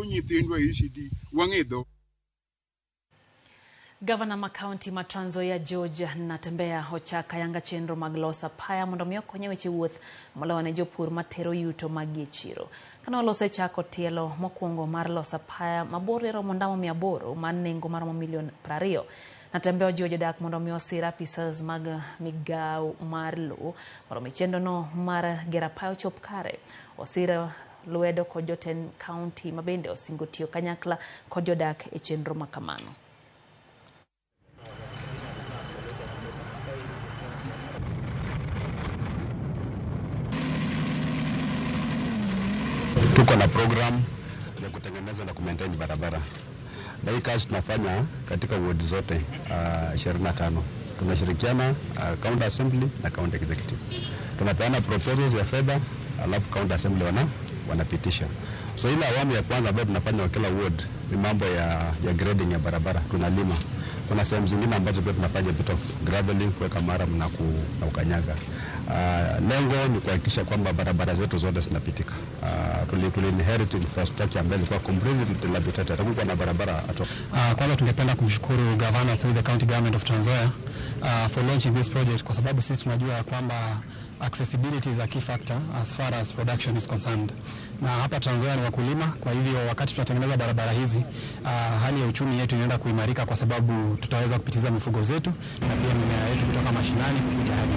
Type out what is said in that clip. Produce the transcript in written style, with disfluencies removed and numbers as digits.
puonj nyithindwa ECD wang'edho. Gavana ma kaunti ma Trans Nzoia George Natembeya ochaka yanga chenro mag loso apaya mondo mi okony weche wuoth moloyo ne jopur matero yuto mag chiro. Kana olose chako tielo mokwongo mar loso apaya mabor romo ndamo 800 mar nengo mar $20 million. Natembeya ojiwo jodak mondo mi osir apisas mag migao mar lo mondo mi chenro no mar gero apaya ochop kare. Osira lwedo kod jotend kaunti mabende osingo tiyo kanyakla kod jodak e chenro makamano. Tuko na program ya kutengeneza na kumaintain barabara. Na hii kazi tunafanya katika ward zote 25. Tunashirikiana county assembly na county executive. Tunapeana proposals ya fedha, alafu county assembly wanapitisha. So ile awamu ya kwanza ambayo tunafanya kwa kila ward ni mambo ya grading ya barabara. Tunalima. Kuna sehemu zingine ambazo pia tunafanya bit of graveling, kuweka maram na ukanyaga. Lengo ni kuhakikisha kwamba barabara zetu zote zinapitika. Tuli inherit infrastructure ambayo ilikuwa completely dilapidated. Hakukuwa na barabara hata. Kwanza tungependa kumshukuru governor through the county government of Trans Nzoia for launching this project, kwa sababu sisi tunajua kwamba accessibility is a key factor as far as production is concerned. Na hapa Trans Nzoia ni wakulima, kwa hivyo wakati tunatengeneza barabara hizi hali ya uchumi yetu inaenda kuimarika, kwa sababu tutaweza kupitiza mifugo zetu na pia mimea yetu kutoka mashinani kuja hadi